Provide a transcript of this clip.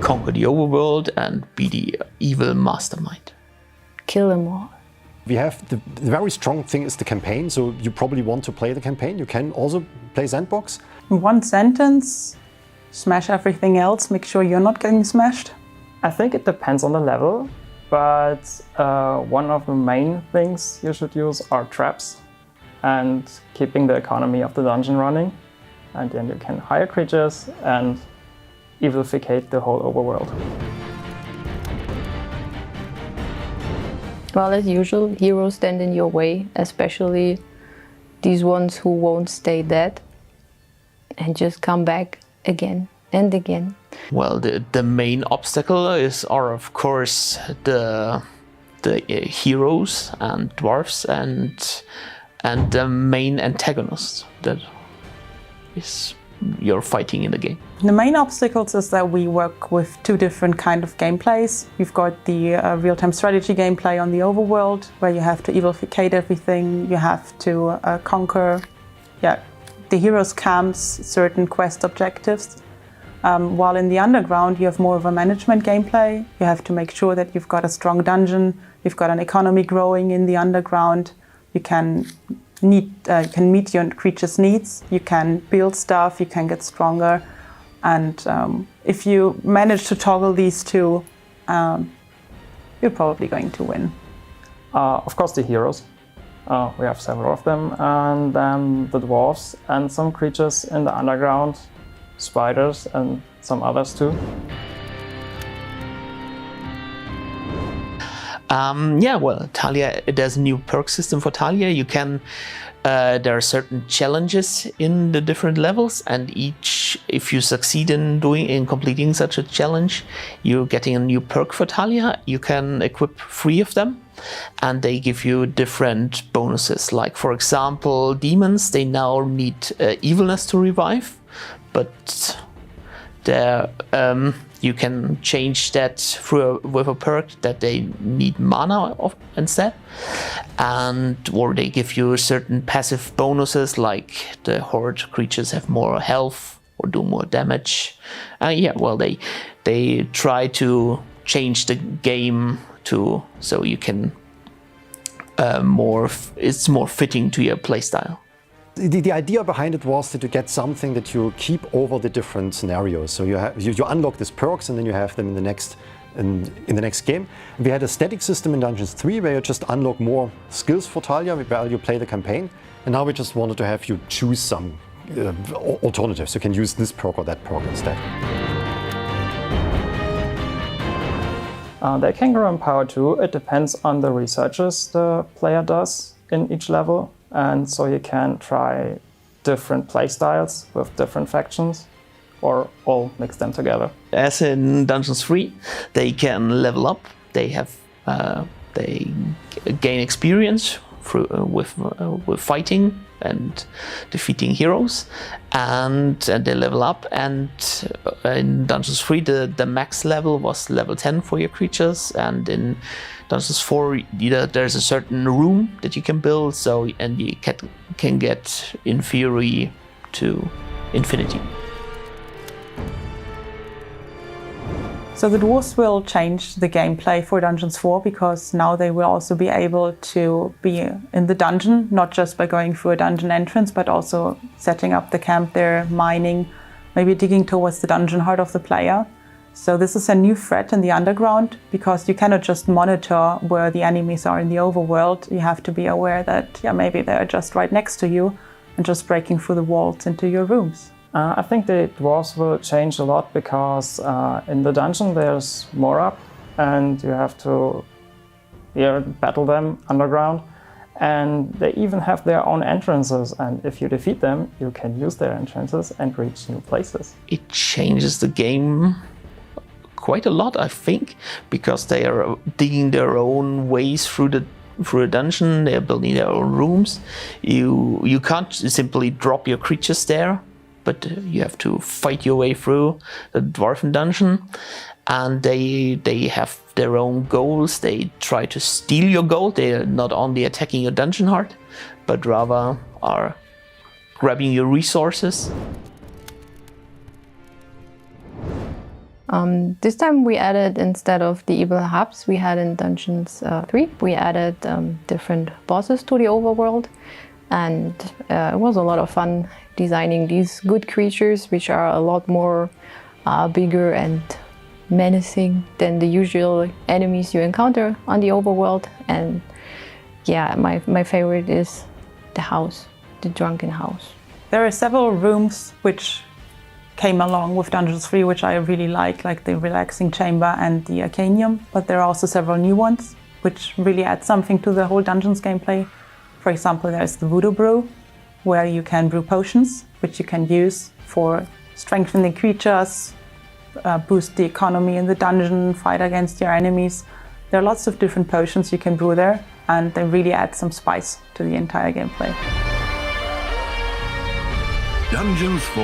conquer the overworld and be the evil mastermind. Kill them all. We have the very strong thing is the campaign, so you probably want to play the campaign. You can also play Sandbox. In one sentence, smash everything else, make sure you're not getting smashed. I think it depends on the level, but one of the main things you should use are traps and keeping the economy of the dungeon running. And then you can hire creatures and evilficate the whole overworld. Well, as usual, heroes stand in your way, especially these ones who won't stay dead and just come back again and again. Well, the main obstacle are of course the heroes and dwarves and the main antagonist that is you're fighting in the game. The main obstacles is that we work with two different kind of gameplays. You've got the real-time strategy gameplay on the overworld, where you have to evilficate everything, you have to conquer the heroes' camps, certain quest objectives. While in the underground you have more of a management gameplay. You have to make sure that you've got a strong dungeon, you've got an economy growing in the underground, you can meet your creature's needs, you can build stuff, you can get stronger, and if you manage to toggle these two, you're probably going to win. Of course, the heroes. We have several of them, and then the dwarves and some creatures in the underground, spiders and some others too. Well, Thalia, there's a new perk system for Thalia. You can, there are certain challenges in the different levels, and if you succeed in completing such a challenge, you're getting a new perk for Thalia. You can equip 3 of them, and they give you different bonuses. Like, for example, demons, they now need evilness to revive, but you can change that with a perk that they need mana instead, or they give you certain passive bonuses, like the horde creatures have more health or do more damage. They try to change the game so you can it's more fitting to your playstyle. The idea behind it was to get something that you keep over the different scenarios. So you unlock these perks and then you have them in the next game. We had a static system in Dungeons 3 where you just unlock more skills for Thalia while you play the campaign. And now we just wanted to have you choose some alternatives. You can use this perk or that perk instead. They can grow in power too. It depends on the researches the player does in each level. And so you can try different playstyles with different factions, or all mix them together. As in Dungeons 3, they can level up. They gain experience with fighting and defeating heroes, and they level up. And in Dungeons 3, the max level was level 10 for your creatures, and in Dungeons 4, there's a certain room that you can build, and you can get in theory to infinity. So the dwarves will change the gameplay for Dungeons 4, because now they will also be able to be in the dungeon, not just by going through a dungeon entrance, but also setting up the camp there, mining, maybe digging towards the dungeon heart of the player. So this is a new threat in the underground, because you cannot just monitor where the enemies are in the overworld. You have to be aware that maybe they're just right next to you and just breaking through the walls into your rooms. I think the dwarves will change a lot, because in the dungeon there's more up and you have to battle them underground, and they even have their own entrances, and if you defeat them you can use their entrances and reach new places. It changes the game quite a lot, I think, because they are digging their own ways through a dungeon. They are building their own rooms. You can't simply drop your creatures there, but you have to fight your way through the dwarven dungeon, and they have their own goals. They try to steal your gold. They are not only attacking your dungeon heart, but rather are grabbing your resources. This time we added, instead of the evil hubs we had in Dungeons 3, we added different bosses to the overworld, and it was a lot of fun designing these good creatures, which are a lot more bigger and menacing than the usual enemies you encounter on the overworld. And yeah, my favorite is the house, the drunken house. There are several rooms which came along with Dungeons 3, which I really like the relaxing chamber and the Arcanium, but there are also several new ones which really add something to the whole Dungeons gameplay. For example, there's the Voodoo Brew, where you can brew potions, which you can use for strengthening creatures, boost the economy in the dungeon, fight against your enemies. There are lots of different potions you can brew there, and they really add some spice to the entire gameplay. Dungeons 4